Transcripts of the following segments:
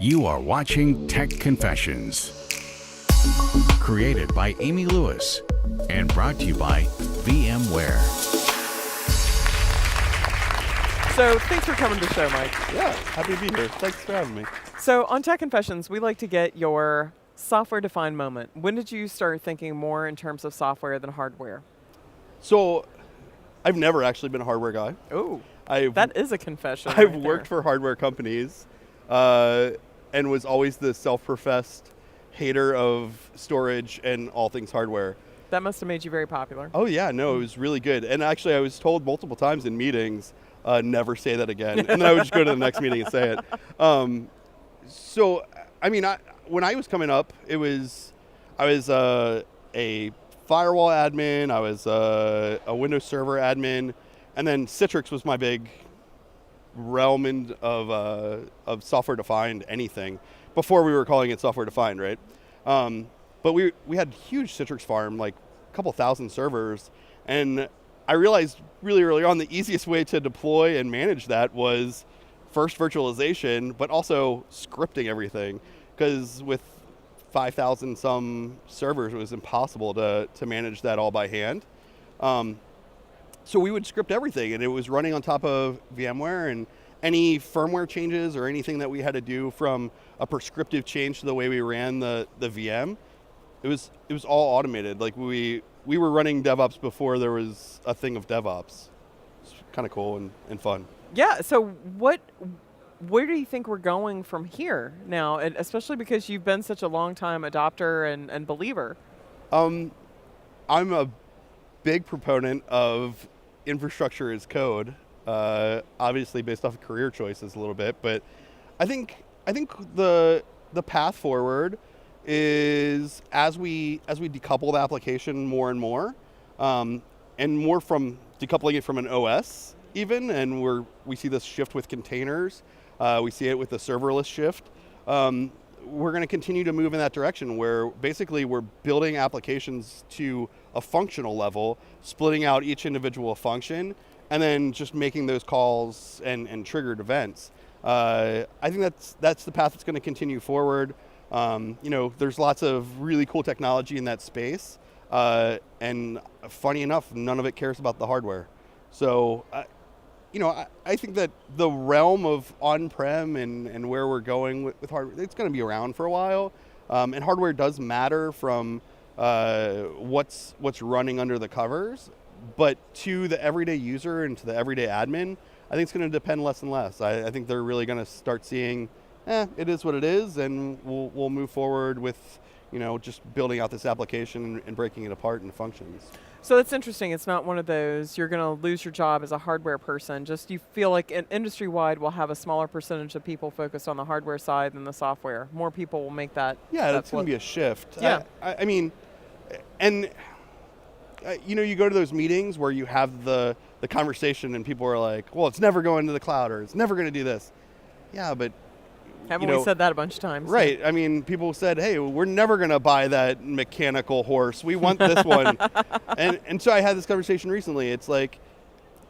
You are watching Tech Confessions, created by Amy Lewis and brought to you by VMware. So thanks for coming to the show, Mike. Yeah, happy to be here. Thanks for having me. So on Tech Confessions, we like to get your software-defined moment. When did you start thinking more in terms of software than hardware? So, I've never actually been a hardware guy. Oh, that is a confession. I've right worked there. for hardware companies and was always the self-professed hater of storage and all things hardware. That must have made you very popular. Oh yeah, no, it was really good. And actually, I was told multiple times in meetings, never say that again. And then I would just go to the next meeting and say it. So, I mean, when I was coming up, I was a firewall admin, I was a Windows Server admin, and then Citrix was my big realm of software-defined anything before we were calling it software-defined, right? But we had huge Citrix farm, like a couple thousand servers, and I realized really early on the easiest way to deploy and manage that was first virtualization, but also scripting everything, because with 5,000 some servers, it was impossible to manage that all by hand. So we would script everything, and it was running on top of VMware, and any firmware changes or anything that we had to do from a prescriptive change to the way we ran the VM, it was all automated. Like we were running DevOps before there was a thing of DevOps. It's kind of cool and fun. Yeah, so where do you think we're going from here now, and especially because you've been such a long-time adopter and believer? I'm a big proponent of infrastructure as code, obviously based off of career choices a little bit, but I think the path forward is as we decouple the application more and more, and more from decoupling it from an OS even, and we see this shift with containers, we see it with the serverless shift. We're going to continue to move in that direction where basically we're building applications to a functional level, splitting out each individual function, and then just making those calls and triggered events. I think that's the path that's going to continue forward. There's lots of really cool technology in that space, and funny enough, none of it cares about the hardware. So, I think that the realm of on-prem and where we're going with hardware, it's going to be around for a while. And hardware does matter from what's running under the covers. But to the everyday user and to the everyday admin, I think it's going to depend less and less. I think they're really going to start seeing, it is what it is, and we'll move forward with, just building out this application and breaking it apart into functions. So that's interesting. It's not one of those you're going to lose your job as a hardware person. Just you feel like industry-wide will have a smaller percentage of people focused on the hardware side than the software. More people will make that. Yeah, that's going to be a shift. Yeah. I mean, and you go to those meetings where you have the conversation and people are like, well, it's never going to the cloud or it's never going to do this. Yeah, but haven't we said that a bunch of times? Right. I mean, people said, hey, we're never going to buy that mechanical horse. We want this one. And so I had this conversation recently. It's like,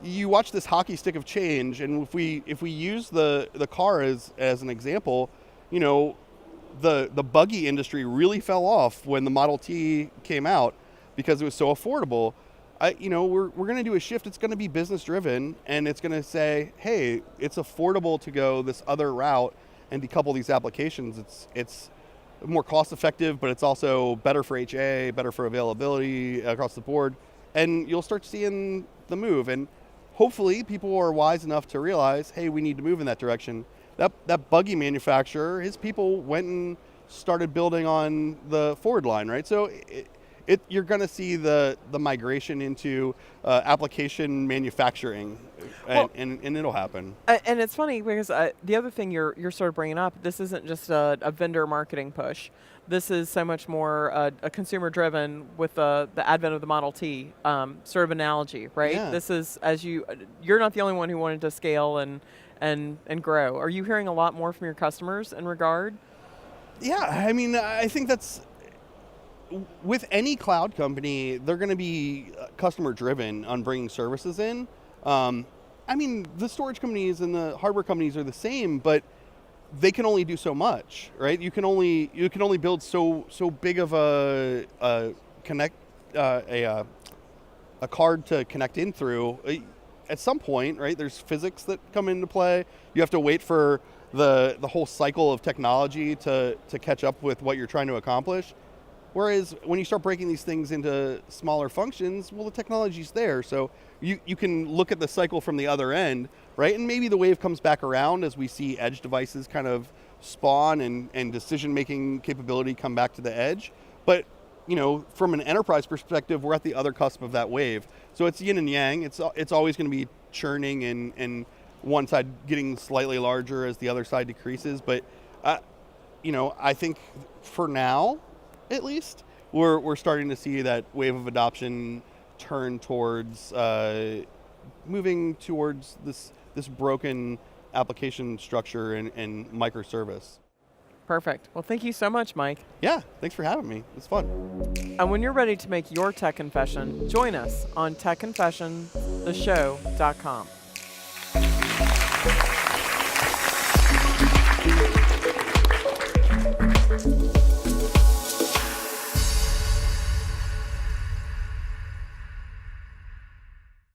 you watch this hockey stick of change, and if we use the car as an example, the buggy industry really fell off when the Model T came out because it was so affordable. We're going to do a shift. It's going to be business driven, and it's going to say, hey, it's affordable to go this other route and decouple these applications. It's more cost effective, but it's also better for HA, better for availability across the board. And you'll start seeing the move. And hopefully people are wise enough to realize, hey, we need to move in that direction. That buggy manufacturer, his people went and started building on the forward line, right? So you're going to see the migration into application manufacturing, and it'll happen. And it's funny because the other thing you're sort of bringing up, this isn't just a vendor marketing push. This is so much more a consumer-driven with the advent of the Model T sort of analogy, right? Yeah. This is you're not the only one who wanted to scale and grow. Are you hearing a lot more from your customers in regard? Yeah, I mean, I think that's. With any cloud company, they're going to be customer driven on bringing services in. The storage companies and the hardware companies are the same, but they can only do so much, right? You can only build so big of a card to connect in through. At some point, right? There's physics that come into play. You have to wait for the whole cycle of technology to catch up with what you're trying to accomplish. Whereas when you start breaking these things into smaller functions, well, the technology's there. So you can look at the cycle from the other end, right? And maybe the wave comes back around as we see edge devices kind of spawn and decision-making capability come back to the edge. But from an enterprise perspective, we're at the other cusp of that wave. So it's yin and yang. It's always going to be churning and one side getting slightly larger as the other side decreases. But I think for now, at least, we're starting to see that wave of adoption turn towards moving towards this broken application structure and microservice. Perfect. Well, thank you so much, Mike. Yeah, thanks for having me. It's fun. And when you're ready to make your tech confession, join us on TechConfessionstheshow.com.